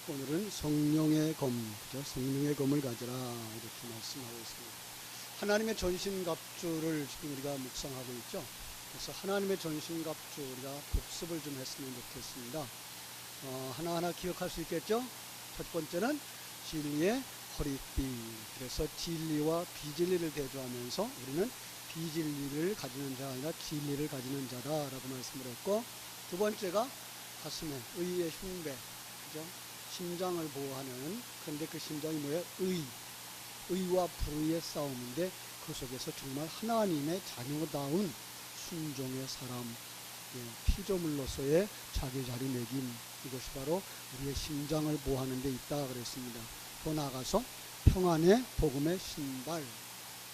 오늘은 성령의 검, 그죠? 성령의 검을 가져라 이렇게 말씀하고 있습니다. 하나님의 전신갑주를 지금 우리가 묵상하고 있죠. 그래서 하나님의 전신갑주 우리가 복습을 좀 했으면 좋겠습니다. 하나하나 기억할 수 있겠죠? 첫 번째는 진리의 허리띠. 그래서 진리와 비진리를 대조하면서 우리는 비진리를 가지는 자가 아니라 진리를 가지는 자다라고 말씀을 했고, 두 번째가 가슴에 의의 흉배, 그죠? 심장을 보호하는, 그런데 그 심장이 뭐예요? 의와 불의의 싸움인데 그 속에서 정말 하나님의 자녀다운 순종의 사람, 피조물로서의 자기 자리매김, 이것이 바로 우리의 심장을 보호하는 데 있다 그랬습니다. 더 나아가서 평안의 복음의 신발.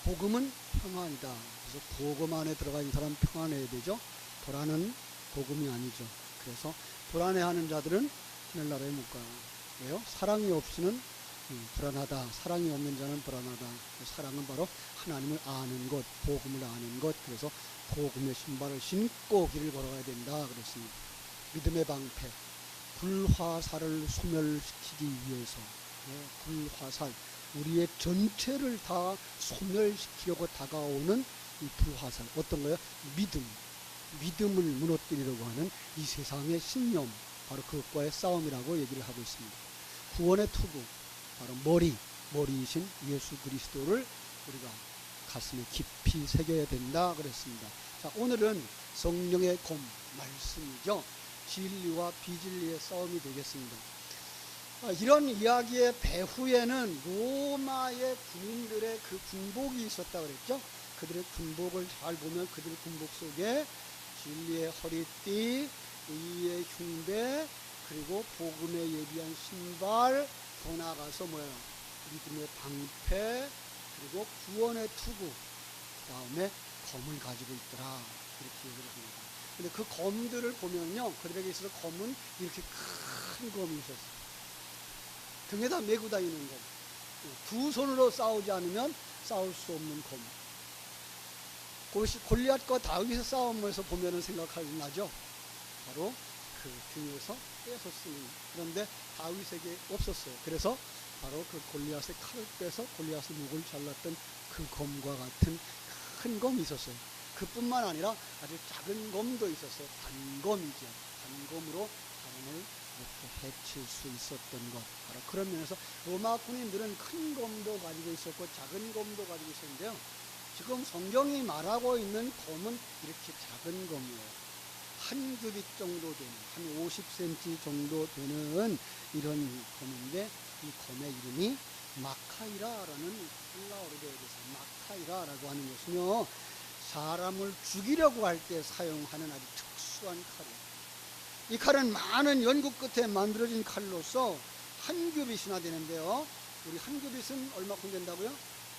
복음은 평안이다. 그래서 복음 안에 들어가 있는 사람 평안해야 되죠. 불안은 복음이 아니죠. 그래서 불안해하는 자들은 하늘나라에 못 가요. 왜요? 사랑이 없이는 불안하다. 사랑이 없는 자는 불안하다. 사랑은 바로 하나님을 아는 것, 복음을 아는 것. 그래서 복음의 신발을 신고 길을 걸어가야 된다 그랬습니다. 믿음의 방패, 불화살을 소멸시키기 위해서, 불화살, 우리의 전체를 다 소멸시키려고 다가오는 이 불화살, 어떤 거예요? 믿음을 무너뜨리려고 하는 이 세상의 신념, 바로 그것과의 싸움이라고 얘기를 하고 있습니다. 구원의 투구, 바로 머리이신 예수 그리스도를 우리가 가슴에 깊이 새겨야 된다 그랬습니다. 자, 오늘은 성령의 검 말씀이죠. 진리와 비진리의 싸움이 되겠습니다. 이런 이야기의 배후에는 로마의 군인들의 그 군복이 있었다 그랬죠. 그들의 군복을 잘 보면 그들의 군복 속에 진리의 허리띠, 의의 흉배, 그리고 복음에 예비한 신발, 더 나아가서 뭐예요? 믿음의 방패, 그리고 구원의 투구, 그 다음에 검을 가지고 있더라. 이렇게 얘기를 합니다. 근데 그 검들을 보면요, 그들에게 있어서 검은 이렇게 큰 검이 있었어요. 등에다 메고 다니는 검. 두 손으로 싸우지 않으면 싸울 수 없는 검. 골리앗과 다윗의 싸움에서 보면은 생각이 나죠. 바로 그 등에서 빼서 쓰는. 그런데 다윗에게 없었어요. 그래서 바로 그 골리앗의 칼을 빼서 골리앗의 목을 잘랐던 그 검과 같은 큰 검이 있었어요. 그뿐만 아니라 아주 작은 검도 있었어요. 단검이죠. 단검으로 사람을 이렇게 해칠 수 있었던 것. 바로 그런 면에서 로마 군인들은 큰 검도 가지고 있었고 작은 검도 가지고 있었는데요. 지금 성경이 말하고 있는 검은 이렇게 작은 검이에요. 한 규빗 정도 되는, 한 50cm 정도 되는 이런 검인데, 이 검의 이름이 마카이라라는 헬라어로 되어 있어요. 마카이라라고 하는 것은요, 사람을 죽이려고 할 때 사용하는 아주 특수한 칼이에요. 이 칼은 많은 연구 끝에 만들어진 칼로서 한 규빗이나 되는데요. 우리 한 규빗은 얼마큼 된다고요?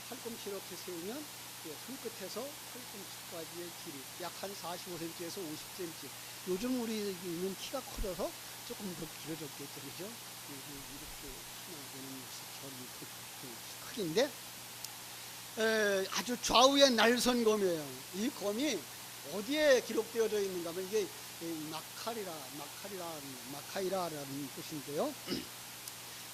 팔꿈치 이렇게 세우면 손끝에서 팔꿈치까지의 길이 약 한 45cm에서 50cm. 요즘 우리는 키가 커져서 조금 더 길어졌겠죠, 그죠? 이렇게 하나 되는 크기인데, 아주 좌우의 날선 검이에요. 이 검이 어디에 기록되어져 있는가 하면 이게 마카이라라는 뜻인데요.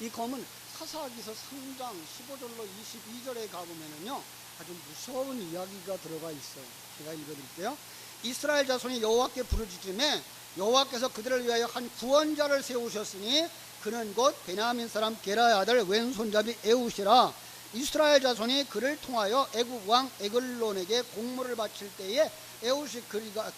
이 검은 사사기서 3장 15절로 22절에 가보면은요, 아주 무서운 이야기가 들어가 있어요. 제가 읽어드릴게요. 이스라엘 자손이 여호와께 부르짖음에 여호와께서 그들을 위하여 한 구원자를 세우셨으니 그는 곧 베냐민 사람 게라의 아들 왼손잡이 에웃이라. 이스라엘 자손이 그를 통하여 애국 왕 에글론에게 공물을 바칠 때에 에웃이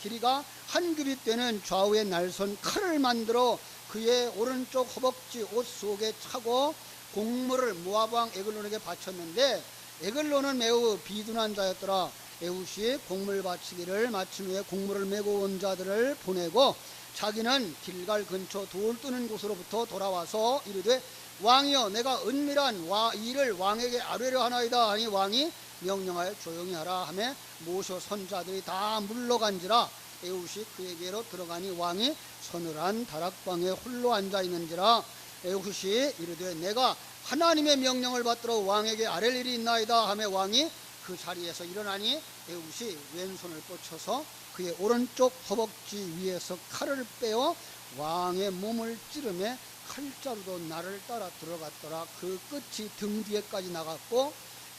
길이가 한 규빗 되는 좌우의 날선 칼을 만들어 그의 오른쪽 허벅지 옷 속에 차고 공물을 모압 왕 에글론에게 바쳤는데, 에글론은 매우 비둔한 자였더라. 에웃이 공물 바치기를 마친 후에 공물을 메고 온 자들을 보내고 자기는 길갈 근처 돌 뜨는 곳으로부터 돌아와서 이르되, 왕이여, 내가 은밀한 일을 왕에게 아뢰려 하나이다 하니 왕이 명령하여 조용히 하라 하며 모셔 선자들이 다 물러간지라. 에웃이 그에게로 들어가니 왕이 서늘한 다락방에 홀로 앉아 있는지라. 에웃이 이르되, 내가 하나님의 명령을 받들어 왕에게 아랠 일이 있나이다 하며 왕이 그 자리에서 일어나니 에웃이 왼손을 뻗쳐서 그의 오른쪽 허벅지 위에서 칼을 빼어 왕의 몸을 찌르매 칼자루도 나를 따라 들어갔더라. 그 끝이 등 뒤에까지 나갔고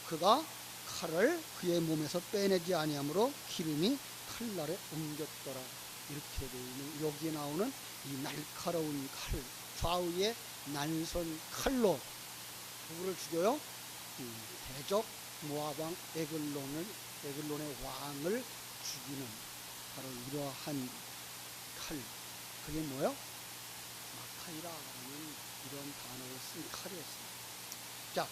그가 칼을 그의 몸에서 빼내지 아니하므로 기름이 칼날에 옮겼더라. 이렇게 되어 있는 여기에 나오는 이 날카로운 칼, 좌우의 날선 칼로 누구를 죽여요? 대적 모압왕 에글론의 왕을 죽이는 바로 이러한 칼. 그게 뭐예요? 마카이라라는 이런 단어를 쓴 칼이었습니다. 자,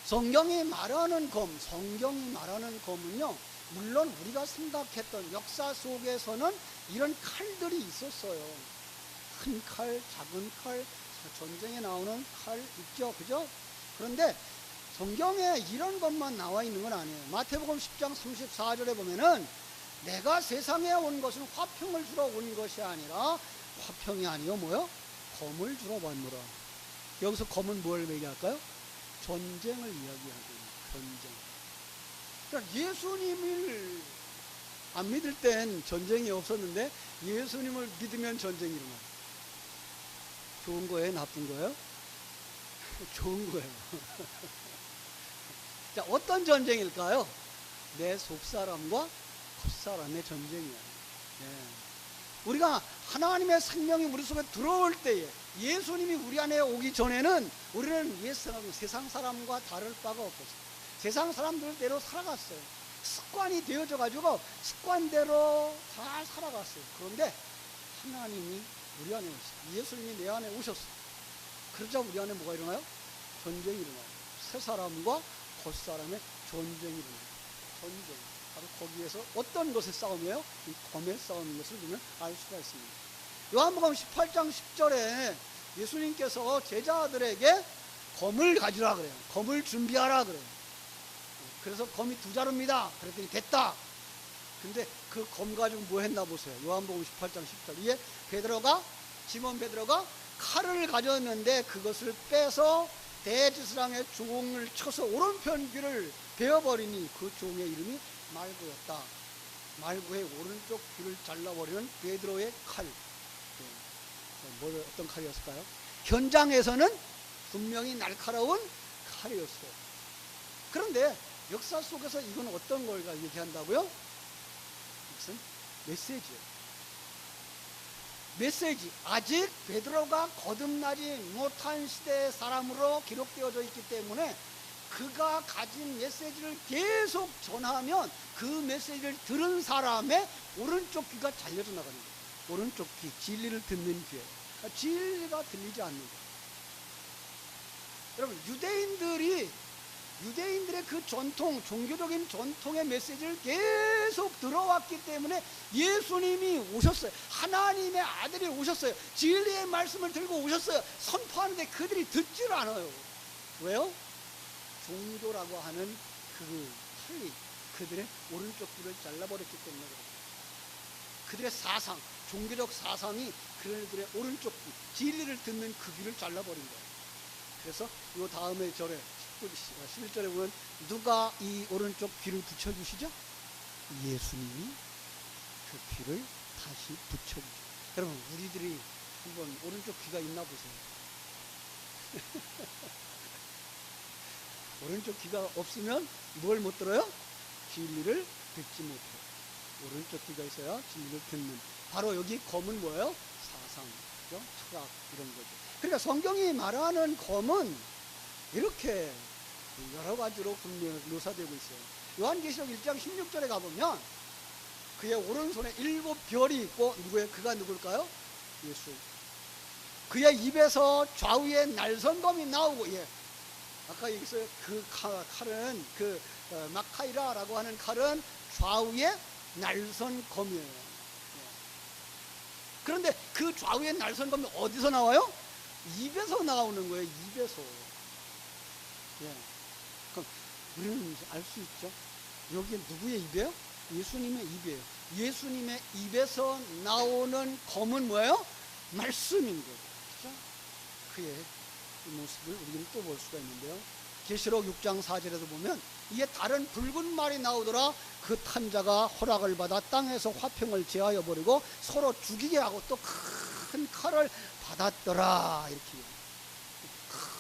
성경이 말하는 검은요, 물론 우리가 생각했던 역사 속에서는 이런 칼들이 있었어요. 큰 칼, 작은 칼, 전쟁에 나오는 칼 있죠, 그죠? 그런데 성경에 이런 것만 나와 있는 건 아니에요. 마태복음 10장 34절에 보면은 내가 세상에 온 것은 화평을 주러 온 것이 아니라 화평이 아니요 뭐요? 검을 주러 왔노라. 여기서 검은 뭘 얘기할까요? 전쟁을 이야기하고 있는 전쟁. 그러니까 예수님을 안 믿을 땐 전쟁이 없었는데 예수님을 믿으면 전쟁이 일어나요. 좋은 거예요? 나쁜 거예요? 좋은 거예요. 자, 어떤 전쟁일까요? 내 속사람과 겉사람의 전쟁이에요. 우리가 하나님의 생명이 우리 속에 들어올 때에 예수님이 우리 안에 오기 전에는 우리는 옛사람, 세상 사람과 다를 바가 없었어요. 세상 사람들대로 살아갔어요. 습관이 되어져 가지고 습관대로 잘 살아갔어요. 그런데 하나님이 우리 안에 오셨어요. 예수님이 내 안에 오셨어요. 그러자 우리 안에 뭐가 일어나요? 전쟁이 일어나요. 새 사람과 겉사람의 전쟁이 일어나요. 전쟁. 바로 거기에서 어떤 것의 싸움이에요? 이 검의 싸움인 것을 우리는 알 수가 있습니다. 요한복음 18장 10절에 예수님께서 제자들에게 검을 가지라 그래요. 검을 준비하라 그래요. 그래서 검이 2자루입니다. 그랬더니 됐다. 근데 그 검 가지고 뭐 했나 보세요. 요한복음 18장 10절. 이에 시몬 베드로가 칼을 가졌는데 그것을 빼서 대지스랑의 종을 쳐서 오른편 귀를 베어버리니 그 종의 이름이 말구였다. 말구의 오른쪽 귀를 잘라버리는 베드로의 칼. 어떤 칼이었을까요? 현장에서는 분명히 날카로운 칼이었어요. 그런데 역사 속에서 이건 어떤 걸 얘기한다고요? 이것은 메시지예요. 메시지. 아직 베드로가 거듭나지 못한 시대의 사람으로 기록되어져 있기 때문에 그가 가진 메시지를 계속 전하면 그 메시지를 들은 사람의 오른쪽 귀가 잘려져 나가는 거예요. 오른쪽 귀, 진리를 듣는 귀에 진리가 들리지 않는 거예요. 여러분, 유대인들의 그 전통, 종교적인 전통의 메시지를 계속 들어왔기 때문에 예수님이 오셨어요. 하나님의 아들이 오셨어요. 진리의 말씀을 들고 오셨어요. 선포하는데 그들이 듣지를 않아요. 왜요? 종교라고 하는 그 칼이 그들의 오른쪽 귀를 잘라버렸기 때문에 그래요. 그들의 사상, 종교적 사상이 그들의 오른쪽 귀, 진리를 듣는 그 귀를 잘라버린 거예요. 그래서 이 다음에 절에 11절에 보면 누가 이 오른쪽 귀를 붙여주시죠? 예수님이 그 귀를 다시 붙여주죠. 여러분, 우리들이 한번 오른쪽 귀가 있나 보세요. 오른쪽 귀가 없으면 뭘 못 들어요? 진리를 듣지 못해요. 오른쪽 귀가 있어야 진리를 듣는. 바로 여기 검은 뭐예요? 사상, 그죠? 철학, 이런 거죠. 그러니까 성경이 말하는 검은 이렇게 여러 가지로 분명 묘사되고 있어요. 요한계시록 1장 16절에 가보면 그의 오른손에 7별이 있고 그가 누굴까요? 예수. 그의 입에서 좌우에 날선검이 나오고, 아까 얘기했어요. 그 칼은 마카이라라고 하는 칼은 좌우에 날선검이에요. 그런데 그 좌우에 날선검이 어디서 나와요? 입에서 나오는 거예요. 입에서. 그럼 우리는 알 수 있죠. 여기 누구의 입이에요? 예수님의 입이에요. 예수님의 입에서 나오는 검은 뭐예요? 말씀인 거예요. 그렇죠? 그의 모습을 우리는 또 볼 수가 있는데요. 계시록 6장 4절에도 보면 이에 다른 붉은 말이 나오더라. 그 탄자가 허락을 받아 땅에서 화평을 제하여 버리고 서로 죽이게 하고 또 큰 칼을 받았더라. 이렇게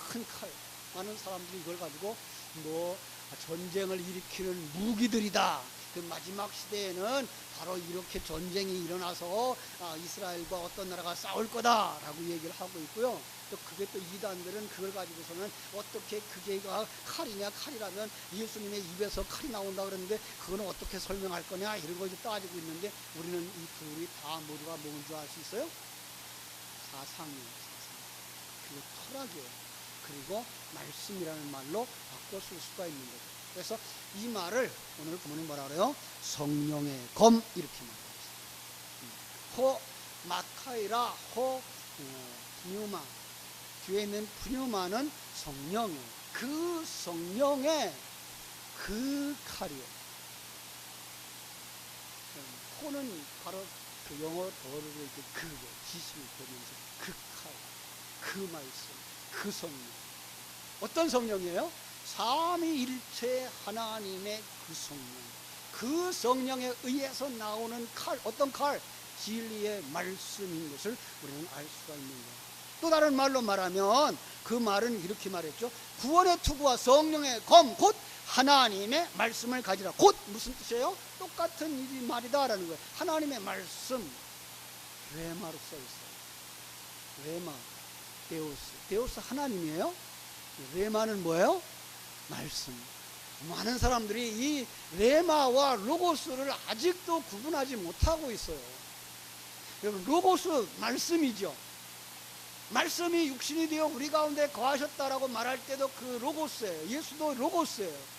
큰 칼. 많은 사람들이 이걸 가지고 뭐 전쟁을 일으키는 무기들이다. 그 마지막 시대에는 바로 이렇게 전쟁이 일어나서 이스라엘과 어떤 나라가 싸울 거다라고 얘기를 하고 있고요. 또 그게 또 이단들은 그걸 가지고서는 어떻게 그게가 칼이냐, 칼이라면 예수님의 입에서 칼이 나온다 그러는데 그거는 어떻게 설명할 거냐 이런 거 이제 따지고 있는데 우리는 이 둘이 다 모두가 뭔 줄 알 수 있어요? 사상이에요. 사상. 그리고 철학이에요. 그리고 말씀이라는 말로 바꿔 쓸 수가 있는 거죠. 그래서 이 말을 오늘 부모님 뭐라 그래요? 성령의 검 이렇게 말하고 있어요. 호 마카이라 호 푸뉴마. 뒤에 있는 푸뉴마는 성령이에요. 그 성령의 그 칼이에요. 호는 바로 그 영어로 더를 이렇게 그 지식을 보면서 그 칼, 그 말씀, 그 성령. 어떤 성령이에요? 삼위일체 하나님의 그 성령. 그 성령에 의해서 나오는 칼, 어떤 칼? 진리의 말씀인 것을 우리는 알 수가 있는 거예요. 또 다른 말로 말하면 그 말은 이렇게 말했죠. 구원의 투구와 성령의 검, 곧 하나님의 말씀을 가지라. 곧 무슨 뜻이에요? 똑같은 이 말이다라는 거예요. 하나님의 말씀, 레마로 써 있어요. 레마, 데오스. 데오스 하나님이에요. 레마는 뭐예요? 말씀. 많은 사람들이 이 레마와 로고스를 아직도 구분하지 못하고 있어요. 여러분, 로고스 말씀이죠. 말씀이 육신이 되어 우리 가운데 거하셨다라고 말할 때도 그 로고스예요. 예수도 로고스예요.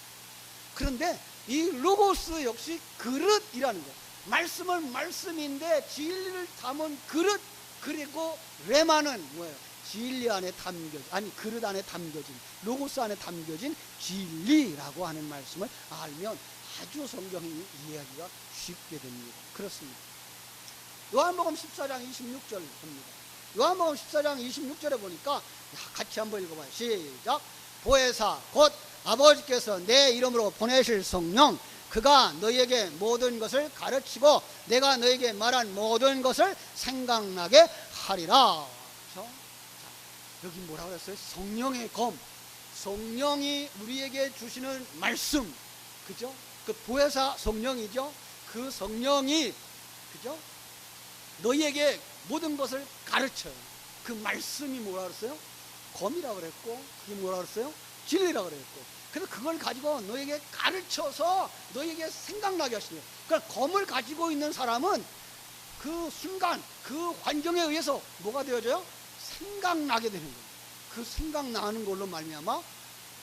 그런데 이 로고스 역시 그릇이라는 거예요. 말씀은 말씀인데 진리를 담은 그릇. 그리고 레마는 뭐예요? 진리 안에 담겨진, 아니 그릇 안에 담겨진, 로고스 안에 담겨진 진리라고 하는 말씀을 알면 아주 성경이 이해하기가 쉽게 됩니다. 그렇습니다. 요한복음 14장 26절 봅니다. 요한복음 14장 26절에 보니까 같이 한번 읽어봐요. 시작. 보혜사 곧 아버지께서 내 이름으로 보내실 성령, 그가 너희에게 모든 것을 가르치고 내가 너희에게 말한 모든 것을 생각나게 하리라. 그렇죠? 자, 여기 뭐라고 했어요? 성령의 검. 성령이 우리에게 주시는 말씀. 그죠? 그 보혜사 성령이죠? 그 성령이, 그죠? 너희에게 모든 것을 가르쳐요. 그 말씀이 뭐라 그랬어요? 검이라고 그랬고, 그게 뭐라 그랬어요? 진리라고 그랬고. 그래서 그걸 가지고 너에게 가르쳐서 너에게 생각나게 하시네요. 그러니까 검을 가지고 있는 사람은 그 순간, 그 환경에 의해서 뭐가 되어져요? 생각나게 되는 거예요. 그 생각나는 걸로 말미암아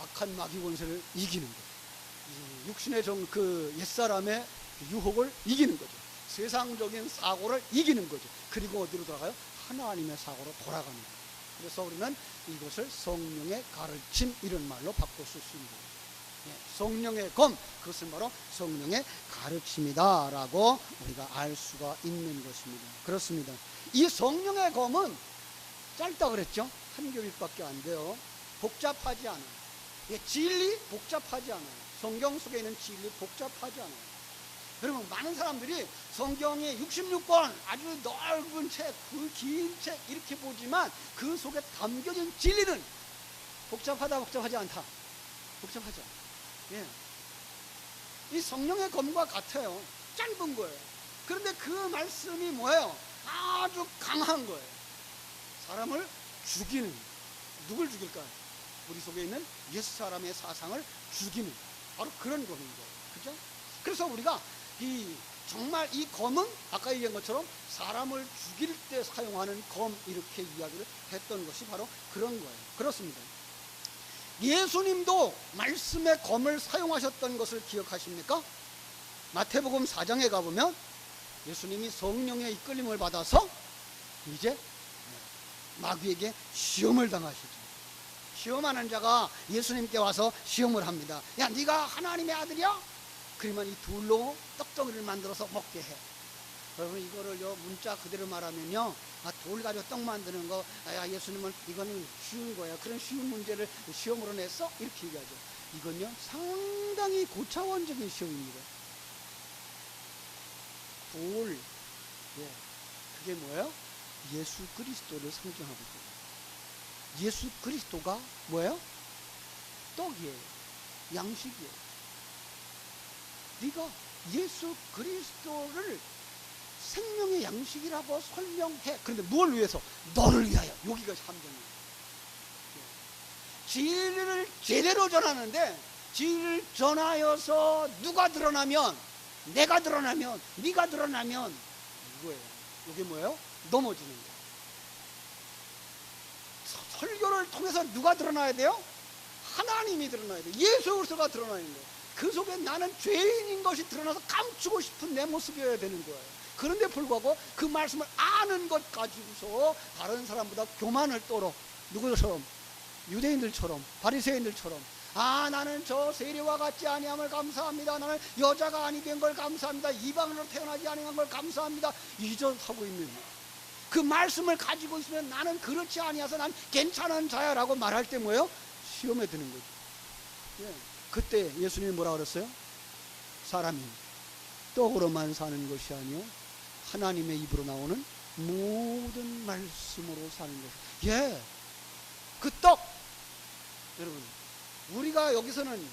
악한 마귀 권세를 이기는 거예요. 육신의 그 옛사람의 유혹을 이기는 거죠. 세상적인 사고를 이기는 거죠. 그리고 어디로 돌아가요? 하나님의 사고로 돌아가는 거예요. 그래서 우리는 이것을 성령의 가르침 이런 말로 바꿔 쓸 수 있는 거예요. 성령의 검, 그것은 바로 성령의 가르침이다 라고 우리가 알 수가 있는 것입니다. 그렇습니다. 이 성령의 검은 짧다 그랬죠? 한 교일밖에 안 돼요. 복잡하지 않아요. 진리 복잡하지 않아요. 성경 속에 있는 진리 복잡하지 않아요. 여러분, 많은 사람들이 성경의 66권 아주 넓은 책, 그 긴 책 이렇게 보지만 그 속에 담겨진 진리는 복잡하다, 복잡하지 않다. 복잡하죠. 예. 이 성령의 검과 같아요. 짧은 거예요. 그런데 그 말씀이 뭐예요? 아주 강한 거예요. 사람을 죽이는, 누굴 죽일까요? 우리 속에 있는 옛사람의 사상을 죽이는 바로 그런 검인 거예요. 그죠? 그래서 우리가 정말 이 검은 아까 얘기한 것처럼 사람을 죽일 때 사용하는 검 이렇게 이야기를 했던 것이 바로 그런 거예요. 그렇습니다. 예수님도 말씀의 검을 사용하셨던 것을 기억하십니까? 마태복음 4장에 가보면 예수님이 성령의 이끌림을 받아서 이제 마귀에게 시험을 당하시죠. 시험하는 자가 예수님께 와서 시험을 합니다. 야, 네가 하나님의 아들이야? 그러면 이 돌로 떡덩이를 만들어서 먹게 해. 여러분, 이거를요 문자 그대로 말하면요, 돌 가지고 떡 만드는 거, 예수님은 이거는 쉬운 거야. 그런 쉬운 문제를 시험으로 냈어? 이렇게 얘기하죠. 이건요 상당히 고차원적인 시험입니다. 돌, 그게 뭐예요? 예수 그리스도를 상징하고 있거든요. 예수 그리스도가 뭐예요? 떡이에요. 양식이에요. 네가 예수 그리스도를 생명의 양식이라고 설명해. 그런데 뭘 위해서? 너를 위하여. 여기가 함정이에요. 진리를 제대로 전하는데 진리를 전하여서 누가 드러나면, 내가 드러나면, 네가 드러나면 이거예요. 이게 뭐예요? 넘어지는 거예요. 설교를 통해서 누가 드러나야 돼요? 하나님이 드러나야 돼요. 예수 그리스도가 드러나야 돼요. 그 속에 나는 죄인인 것이 드러나서 감추고 싶은 내 모습이어야 되는 거예요. 그런데 불구하고 그 말씀을 아는 것 가지고서 다른 사람보다 교만을 떨어. 누구처럼? 유대인들처럼, 바리새인들처럼. 아, 나는 저 세리와 같지 아니함을 감사합니다. 나는 여자가 아니 된 걸 감사합니다. 이방인으로 태어나지 아니한 걸 감사합니다. 이전하고 있는 그 말씀을 가지고 있으면 나는 그렇지 아니어서 난 괜찮은 자야라고 말할 때 뭐예요? 시험에 드는 거죠. 예. 그때 예수님이 뭐라 그랬어요? 사람이 떡으로만 사는 것이 아니요 하나님의 입으로 나오는 모든 말씀으로 사는 것. 예, 그 떡, 여러분, 우리가 여기서는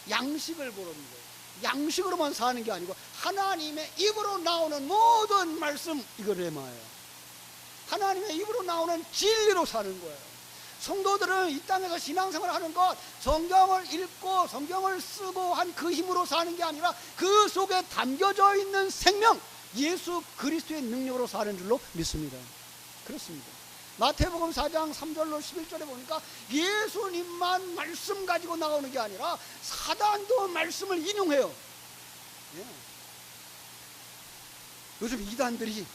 양식을 보는 거예요. 양식으로만 사는 게 아니고 하나님의 입으로 나오는 모든 말씀, 이걸 레마예요. 하나님의 입으로 나오는 진리로 사는 거예요. 성도들은 이 땅에서 신앙생활을 하는 것, 성경을 읽고 성경을 쓰고 한 그 힘으로 사는 게 아니라 그 속에 담겨져 있는 생명, 예수 그리스도의 능력으로 사는 줄로 믿습니다. 그렇습니다. 마태복음 4장 3절로 11절에 보니까 예수님만 말씀 가지고 나오는 게 아니라 사단도 말씀을 인용해요. 예. 요즘 이단들이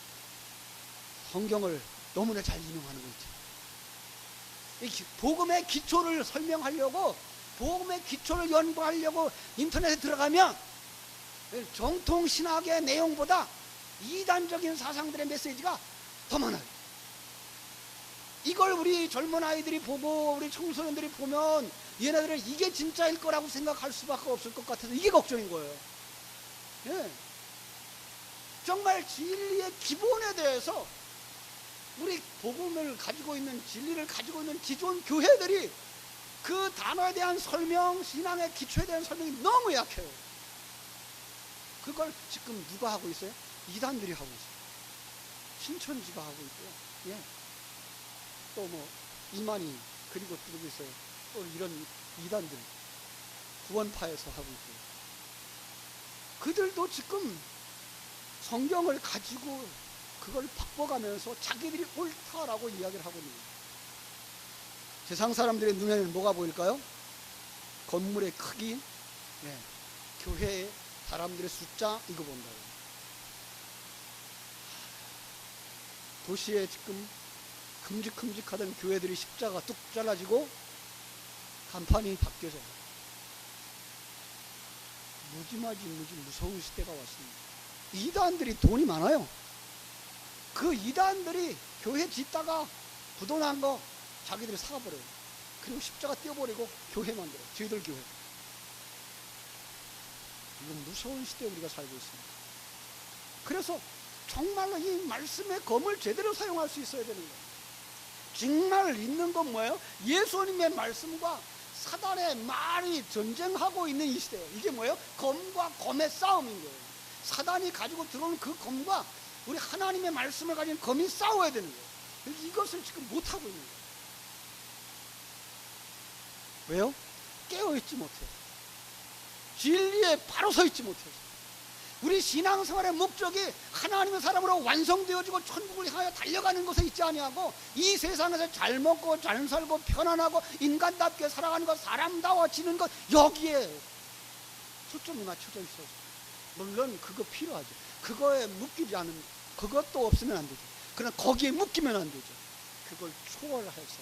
성경을 너무나 잘 인용하는 거 있죠. 복음의 기초를 설명하려고, 복음의 기초를 연구하려고 인터넷에 들어가면 정통 신학의 내용보다 이단적인 사상들의 메시지가 더 많아요. 이걸 우리 젊은 아이들이 보고 우리 청소년들이 보면 얘네들은 이게 진짜일 거라고 생각할 수밖에 없을 것 같아서 이게 걱정인 거예요. 예. 정말 진리의 기본에 대해서 우리 복음을 가지고 있는, 진리를 가지고 있는 기존 교회들이 그 단어에 대한 설명, 신앙의 기초에 대한 설명이 너무 약해요. 그걸 지금 누가 하고 있어요? 이단들이 하고 있어요. 신천지가 하고 있고요. 예. 또 뭐 이만희, 그리고 또 누구 있어요? 또 이런 이단들, 구원파에서 하고 있고요. 그들도 지금 성경을 가지고 그걸 바꿔가면서 자기들이 옳다라고 이야기를 하고 있는 거예요. 세상 사람들의 눈에는 뭐가 보일까요? 건물의 크기, 네, 교회의 사람들의 숫자, 이거 본다고. 도시에 지금 큼직큼직하던 교회들이 십자가 뚝 잘라지고 간판이 바뀌어져요. 무지마지 무서운 시대가 왔습니다. 이단들이 돈이 많아요. 그 이단들이 교회 짓다가 부도난 거 자기들이 사가버려요. 그리고 십자가 띄워버리고 교회 만들어요. 저희들 교회. 이건 무서운 시대에 우리가 살고 있습니다. 그래서 정말로 이 말씀의 검을 제대로 사용할 수 있어야 되는 거예요. 정말 있는 건 뭐예요? 예수님의 말씀과 사단의 말이 전쟁하고 있는 이 시대예요. 이게 뭐예요? 검과 검의 싸움인 거예요. 사단이 가지고 들어오는 그 검과 우리 하나님의 말씀을 가진 검이 싸워야 되는 거예요. 이것을 지금 못하고 있는 거예요. 왜요? 깨어있지 못해요. 진리에 바로 서 있지 못해서. 우리 신앙생활의 목적이 하나님의 사람으로 완성되어지고 천국을 향하여 달려가는 것에 있지 아니하고 이 세상에서 잘 먹고 잘 살고 편안하고 인간답게 살아가는 것, 사람다워지는 것, 여기에 초점이 맞춰져 있어서. 물론 그거 필요하죠. 그거에 묶이지 않은, 그것도 없으면 안 되죠. 그러나 거기에 묶이면 안 되죠. 그걸 초월해서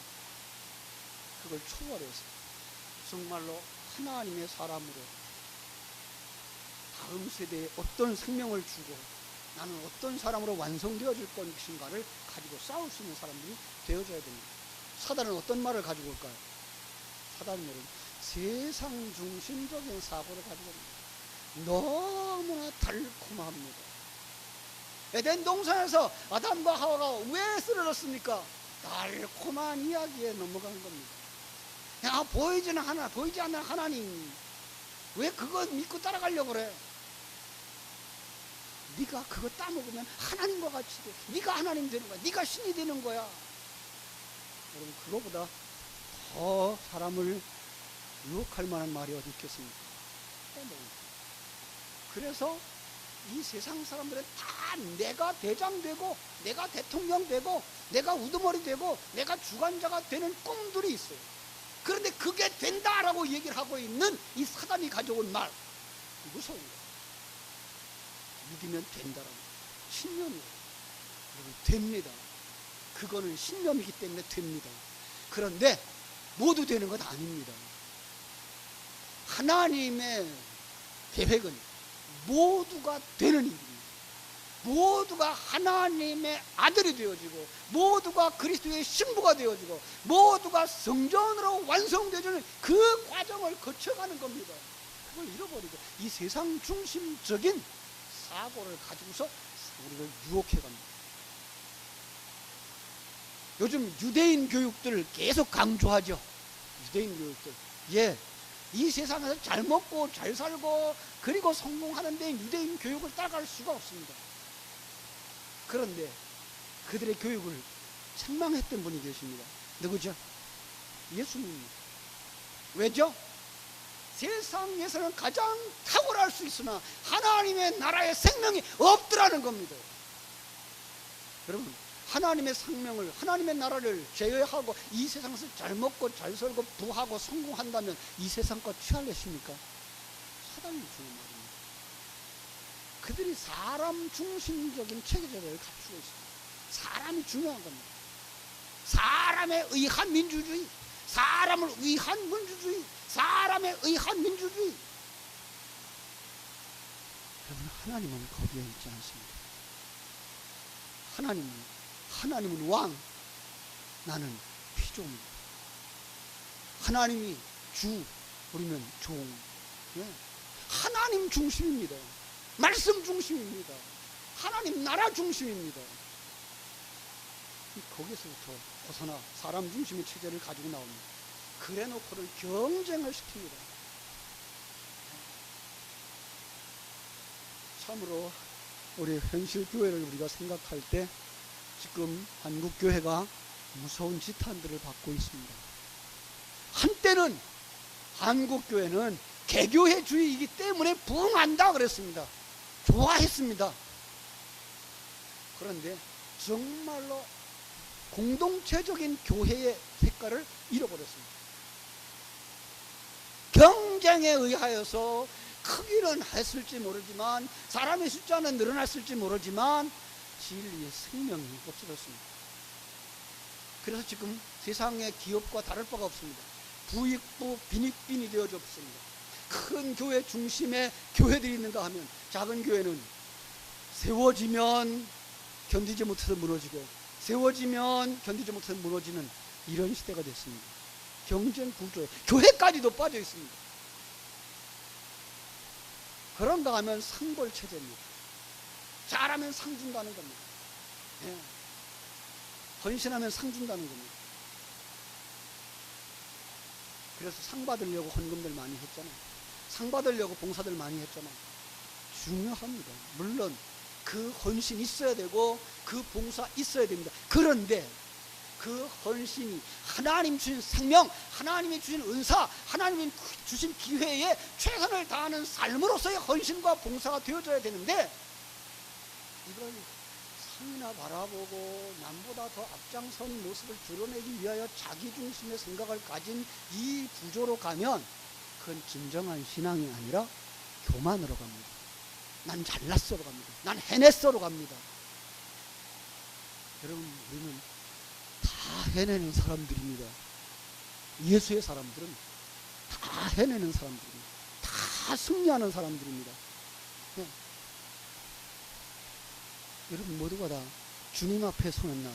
정말로 하나님의 사람으로 다음 세대에 어떤 생명을 주고 나는 어떤 사람으로 완성되어질 것인가를 가지고 싸울 수 있는 사람들이 되어져야 됩니다. 사단은 어떤 말을 가지고 올까요? 사단은 세상 중심적인 사고를 가지고 옵니다. 너무나 달콤합니다. 에덴 동산에서 아담과 하와가 왜 쓰러졌습니까? 달콤한 이야기에 넘어간 겁니다. 야, 보이지 않는 하나님, 왜 그거 믿고 따라가려고 그래? 네가 그거 따먹으면 하나님과 같이 돼. 네가 하나님 되는 거야. 네가 신이 되는 거야. 여러분, 그거보다 더 사람을 유혹할 만한 말이 어디 있겠습니까? 그래서 이 세상 사람들은 다 내가 대장 되고, 내가 대통령 되고, 내가 우두머리 되고, 내가 주관자가 되는 꿈들이 있어요. 그런데 그게 된다라고 얘기를 하고 있는 이 사단이 가져온 말, 무서운 거예요. 믿으면 된다라고. 신념이에요. 여러분, 됩니다. 그거는 신념이기 때문에 됩니다. 그런데 모두 되는 건 아닙니다. 하나님의 계획은 모두가 되는 일입니다. 모두가 하나님의 아들이 되어지고, 모두가 그리스도의 신부가 되어지고, 모두가 성전으로 완성되어지는 그 과정을 거쳐가는 겁니다. 그걸 잃어버리고 이 세상 중심적인 사고를 가지고서 우리를 유혹해갑니다. 요즘 유대인 교육들을 계속 강조하죠. 유대인 교육들. 예, 이 세상에서 잘 먹고 잘 살고 그리고 성공하는데 유대인 교육을 따라갈 수가 없습니다. 그런데 그들의 교육을 책망했던 분이 계십니다. 누구죠? 예수님입니다. 왜죠? 세상에서는 가장 탁월할 수 있으나 하나님의 나라의 생명이 없더라는 겁니다. 여러분, 하나님의 생명을, 하나님의 나라를 제외하고 이 세상에서 잘 먹고 잘 살고 부하고 성공한다면 이 세상 것 취하려십니까? 사단이 주는 말입니다. 그들이 사람 중심적인 체계제도를 갖추고 있습니다. 사람이 중요한 겁니다. 사람에 의한 민주주의, 사람을 위한 민주주의, 사람에 의한 민주주의. 여러분, 하나님은 거기에 있지 않습니다. 하나님은 왕, 나는 피조입니다. 하나님이 주, 우리는 종. 예. 하나님 중심입니다. 말씀 중심입니다. 하나님 나라 중심입니다. 거기서부터 벗어나 사람 중심의 체제를 가지고 나옵니다. 그래 놓고는 경쟁을 시킵니다. 참으로 우리 현실 교회를 우리가 생각할 때 지금 한국 교회가 무서운 지탄들을 받고 있습니다. 한때는 한국 교회는 개교회주의이기 때문에 부흥한다 그랬습니다. 좋아했습니다. 그런데 정말로 공동체적인 교회의 색깔을 잃어버렸습니다. 경쟁에 의하여서 크기는 했을지 모르지만, 사람의 숫자는 늘어났을지 모르지만 진리의 생명이 없어졌습니다. 그래서 지금 세상의 기업과 다를 바가 없습니다. 부익부 빈익빈이 되어져 없습니다. 큰 교회 중심에 교회들이 있는가 하면 작은 교회는 세워지면 견디지 못해서 무너지고, 세워지면 견디지 못해서 무너지는 이런 시대가 됐습니다. 경쟁 구조에 교회까지도 빠져 있습니다. 그런가 하면 상벌 체제입니다. 잘하면 상 준다는 겁니다. 예. 헌신하면 상 준다는 겁니다. 그래서 상 받으려고 헌금들 많이 했잖아요. 상 받으려고 봉사들 많이 했잖아요. 중요합니다. 물론 그 헌신 있어야 되고 그 봉사 있어야 됩니다. 그런데 그 헌신이 하나님 주신 생명, 하나님이 주신 은사, 하나님이 주신 기회에 최선을 다하는 삶으로서의 헌신과 봉사가 되어져야 되는데, 이걸 상이나 바라보고 남보다 더 앞장선 모습을 드러내기 위하여 자기 중심의 생각을 가진 이 구조로 가면 그건 진정한 신앙이 아니라 교만으로 갑니다. 난 잘났어로 갑니다. 난 해냈어로 갑니다. 여러분, 우리는 다 해내는 사람들입니다. 예수의 사람들은 다 해내는 사람들입니다. 다 승리하는 사람들입니다. 네. 여러분 모두가 다 주님 앞에 서는 날,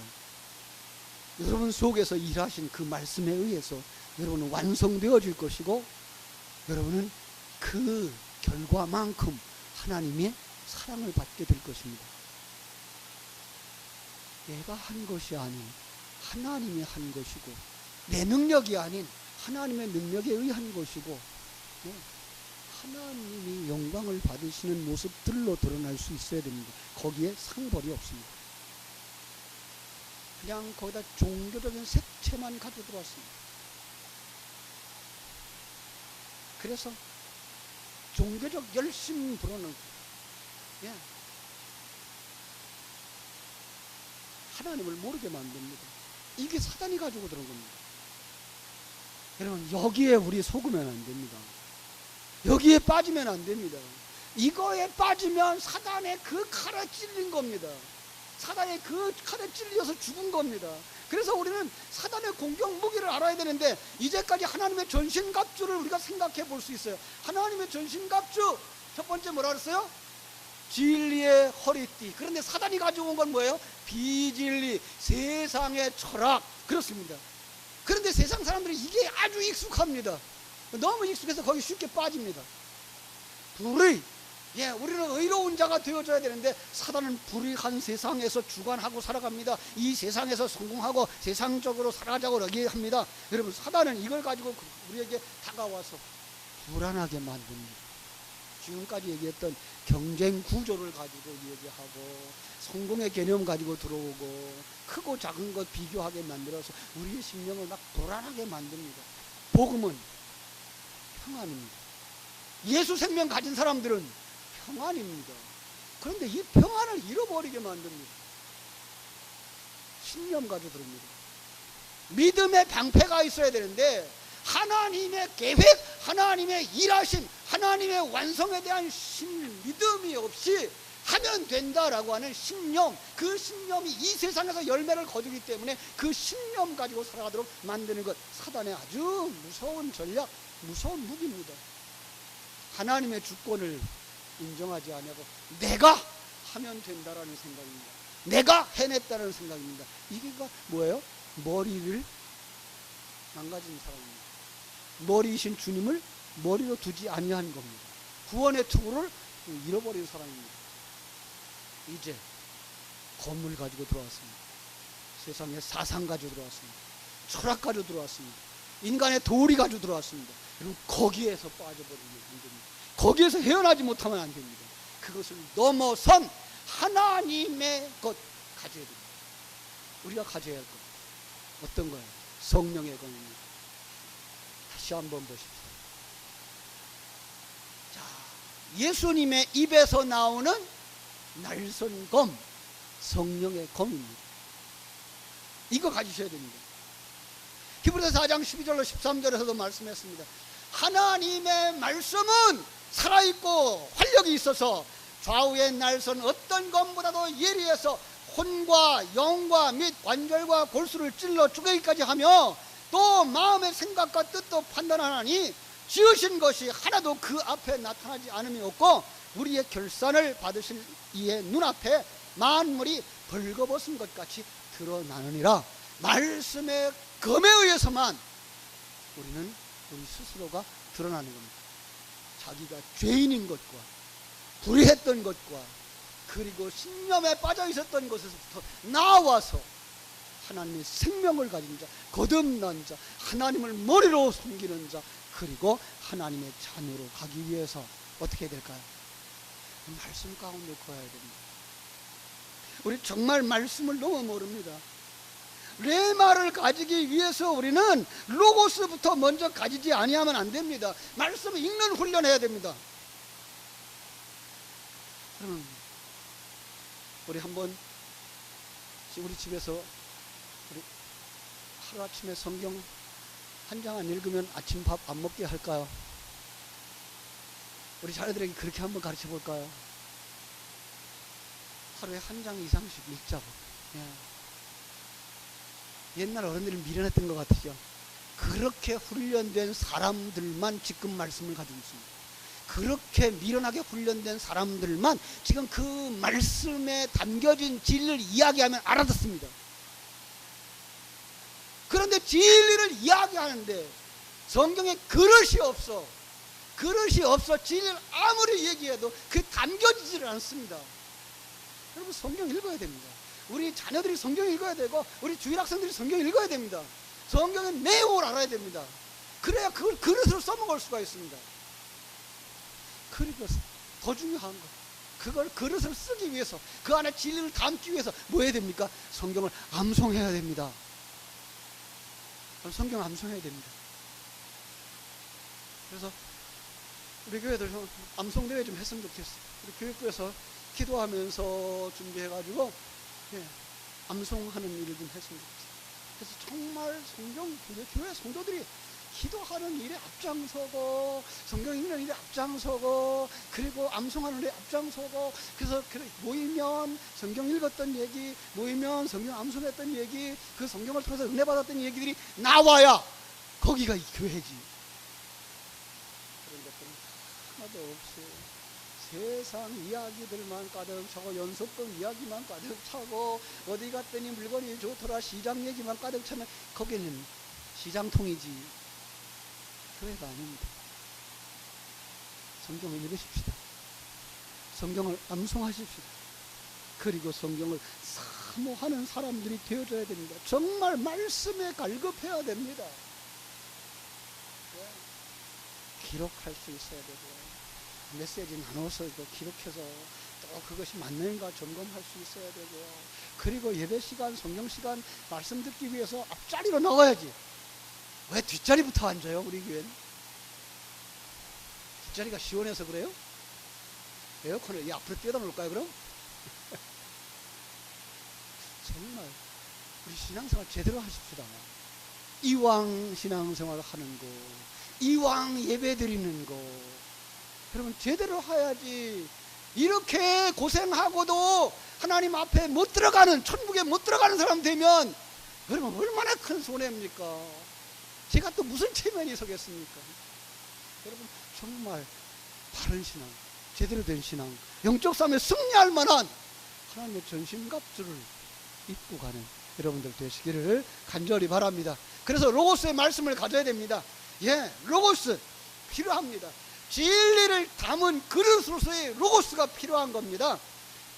여러분 속에서 일하신 그 말씀에 의해서 여러분은 완성되어질 것이고, 여러분은 그 결과만큼 하나님의 사랑을 받게 될 것입니다. 내가 한 것이 아닌 하나님이 한 것이고, 내 능력이 아닌 하나님의 능력에 의한 것이고, 하나님이 영광을 받으시는 모습들로 드러날 수 있어야 됩니다. 거기에 상벌이 없습니다. 그냥 거기다 종교적인 색채만 가지고 들어왔습니다. 그래서 종교적 열심 불어넣고, 하나님을 모르게 만듭니다. 이게 사단이 가지고 들어온 겁니다. 여러분, 여기에 우리 속으면 안 됩니다. 여기에 빠지면 안 됩니다. 이거에 빠지면 사단의 그 칼에 찔린 겁니다. 사단의 그 칼에 찔려서 죽은 겁니다. 그래서 우리는 사단의 공격 무기를 알아야 되는데, 이제까지 하나님의 전신갑주를 우리가 생각해 볼 수 있어요. 하나님의 전신갑주, 첫 번째 뭐라 그랬어요? 진리의 허리띠. 그런데 사단이 가져온 건 뭐예요? 비진리, 세상의 철학. 그렇습니다. 그런데 세상 사람들이 이게 아주 익숙합니다. 너무 익숙해서 거기 쉽게 빠집니다. 불의, 우리는 의로운 자가 되어줘야 되는데, 사단은 불의한 세상에서 주관하고 살아갑니다. 이 세상에서 성공하고 세상적으로 살아가자고 얘기합니다. 여러분, 사단은 이걸 가지고 우리에게 다가와서 불안하게 만듭니다. 지금까지 얘기했던 경쟁 구조를 가지고 얘기하고, 성공의 개념 가지고 들어오고, 크고 작은 것 비교하게 만들어서 우리의 심령을 막 불안하게 만듭니다. 복음은 평안입니다. 예수 생명 가진 사람들은 평안입니다. 그런데 이 평안을 잃어버리게 만듭니다. 신념 가지고 들어옵니다. 믿음의 방패가 있어야 되는데, 하나님의 계획, 하나님의 일하심, 하나님의 완성에 대한 믿음이 없이 하면 된다라고 하는 신념, 그 신념이 이 세상에서 열매를 거두기 때문에 그 신념 가지고 살아가도록 만드는 것, 사단의 아주 무서운 전략, 무서운 무기입니다. 하나님의 주권을 인정하지 않고 내가 하면 된다라는 생각입니다. 내가 해냈다는 생각입니다. 이게 뭐예요? 머리를 망가진 사람입니다. 머리이신 주님을 머리로 두지 아니한 겁니다. 구원의 투구를 잃어버린 사람입니다. 이제 건물 가지고 들어왔습니다. 세상에 사상 가지고 들어왔습니다. 철학 가지고 들어왔습니다. 인간의 도리 가지고 들어왔습니다. 여러분, 거기에서 빠져버리면 안 됩니다. 거기에서 헤어나지 못하면 안 됩니다. 그것을 넘어선 하나님의 것 가져야 됩니다. 우리가 가져야 할 것, 어떤 거예요? 성령의 검입니다. 다시 한번 보십시오. 자, 예수님의 입에서 나오는 날선 검, 성령의 검입니다. 이거 가지셔야 됩니다. 히브리서 4장 12절로 13절에서도 말씀했습니다. 하나님의 말씀은 살아있고 활력이 있어서 좌우의 날선 어떤 검보다도 예리해서 혼과 영과 및 관절과 골수를 찔러 쪼개기까지 하며, 또 마음의 생각과 뜻도 판단하나니 지으신 것이 하나도 그 앞에 나타나지 않음이 없고, 우리의 결산을 받으실 이의 눈앞에 만물이 벌거벗은 것 같이 드러나느니라. 말씀의 검에 의해서만 우리는 우리 스스로가 드러나는 겁니다. 자기가 죄인인 것과 불의했던 것과 그리고 신념에 빠져 있었던 것에서부터 나와서 하나님의 생명을 가진 자, 거듭난 자, 하나님을 머리로 섬기는 자, 그리고 하나님의 자녀로 가기 위해서 어떻게 해야 될까요? 말씀 가운데 거해야 됩니다. 우리 정말 말씀을 너무 모릅니다. 레마를 가지기 위해서 우리는 로고스부터 먼저 가지지 아니하면 안 됩니다. 말씀을 읽는 훈련해야 됩니다. 그럼 우리 한번 우리 집에서 우리 하루아침에 성경 한 장 안 읽으면 아침밥 안 먹게 할까요? 우리 자녀들에게 그렇게 한번 가르쳐 볼까요? 하루에 한 장 이상씩 읽자고. 옛날 어른들이 미련했던 것 같으죠. 그렇게 훈련된 사람들만 지금 말씀을 가지고 있습니다. 그렇게 미련하게 훈련된 사람들만 지금 그 말씀에 담겨진 진리를 이야기하면 알아듣습니다. 그런데 진리를 이야기하는데 성경에 그릇이 없어 진리를 아무리 얘기해도 그 담겨지지를 않습니다. 여러분, 성경 읽어야 됩니다. 우리 자녀들이 성경 읽어야 되고 우리 주일 학생들이 성경 읽어야 됩니다. 성경의 내용을 알아야 됩니다. 그래야 그걸 그릇으로 써먹을 수가 있습니다. 그리고 더 중요한 거, 그걸 그릇을 쓰기 위해서, 그 안에 진리를 담기 위해서 뭐 해야 됩니까? 성경을 암송해야 됩니다. 성경을 암송해야 됩니다. 그래서 우리 교회들 암송대회 좀 했으면 좋겠어요. 우리 교육부에서 기도하면서 준비해가지고 암송하는 일을 좀 했으면 좋겠어요. 그래서 정말 성경, 교회 성도들이 기도하는 일에 앞장서고 성경 읽는 일에 앞장서고 그리고 암송하는 일에 앞장서고, 그래서 모이면 성경 읽었던 얘기, 모이면 성경 암송했던 얘기, 그 성경을 통해서 은혜 받았던 얘기들이 나와야 거기가 이 교회지. 그런 것들은 하나도 없어요. 세상 이야기들만 가득 차고 연속극 이야기만 가득 차고 어디 갔더니 물건이 좋더라 시장 얘기만 가득 차면 거기는 시장통이지 교회가 아닙니다. 성경을 읽으십시다. 성경을 암송하십시다. 그리고 성경을 사모하는 사람들이 되어져야 됩니다. 정말 말씀에 갈급해야 됩니다. 기록할 수 있어야 되고요. 메시지 나눠서 기록해서 또 그것이 맞는가 점검할 수 있어야 되고요. 그리고 예배 시간, 성경 시간 말씀 듣기 위해서 앞자리로 나가야지. 왜 뒷자리부터 앉아요, 우리 교회는? 뒷자리가 시원해서 그래요? 에어컨을 이 앞으로 떼다 놓을까요, 그럼? 정말 우리 신앙생활 제대로 하십시다. 이왕 신앙생활 하는 거, 이왕 예배 드리는 거, 여러분 제대로 해야지. 이렇게 고생하고도 하나님 앞에 못 들어가는, 천국에 못 들어가는 사람 되면 여러분 얼마나 큰 손해입니까? 제가 또 무슨 체면이 서겠습니까? 여러분 정말 바른 신앙, 제대로 된 신앙, 영적 싸움에 승리할 만한 하나님의 전신갑주를 입고 가는 여러분들 되시기를 간절히 바랍니다. 그래서 로고스의 말씀을 가져야 됩니다. 로고스 필요합니다. 진리를 담은 그릇으로서의 로고스가 필요한 겁니다.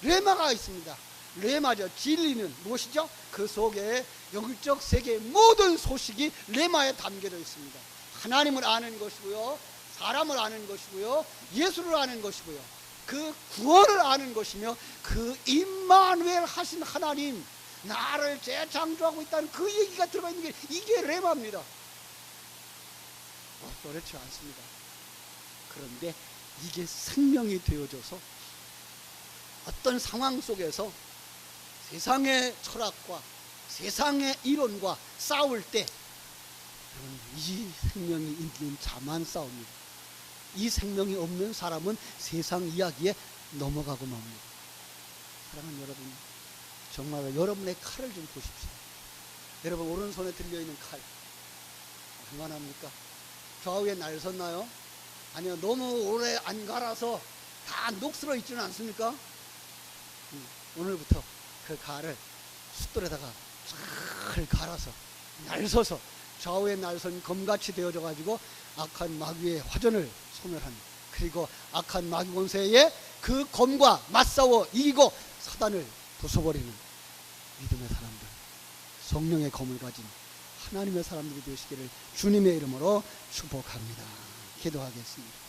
레마가 있습니다. 레마죠. 진리는 무엇이죠? 그 속에 영적 세계의 모든 소식이 레마에 담겨져 있습니다. 하나님을 아는 것이고요, 사람을 아는 것이고요, 예수를 아는 것이고요, 그 구원을 아는 것이며, 그 임마누엘 하신 하나님, 나를 재창조하고 있다는 그 얘기가 들어가 있는 게 이게 레마입니다. 그렇지 않습니다. 그런데 이게 생명이 되어져서 어떤 상황 속에서 세상의 철학과 세상의 이론과 싸울 때 이 생명이 있는 자만 싸웁니다. 이 생명이 없는 사람은 세상 이야기에 넘어가고 맙니다. 사랑하는 여러분, 정말 여러분의 칼을 좀 보십시오. 여러분 오른손에 들려있는 칼 얼마나입니까? 좌우에 날 섰나요? 아니요, 너무 오래 안 갈아서 다 녹슬어 있지는 않습니까? 오늘부터 그 칼을 숫돌에다가 잘 갈아서 날서서 좌우에 날선 검같이 되어져 가지고 악한 마귀의 화전을 소멸하는, 그리고 악한 마귀 권세에 그 검과 맞싸워 이기고 사단을 부숴버리는 믿음의 사람들, 성령의 검을 가진 하나님의 사람들이 되시기를 주님의 이름으로 축복합니다. 기도하겠습니다.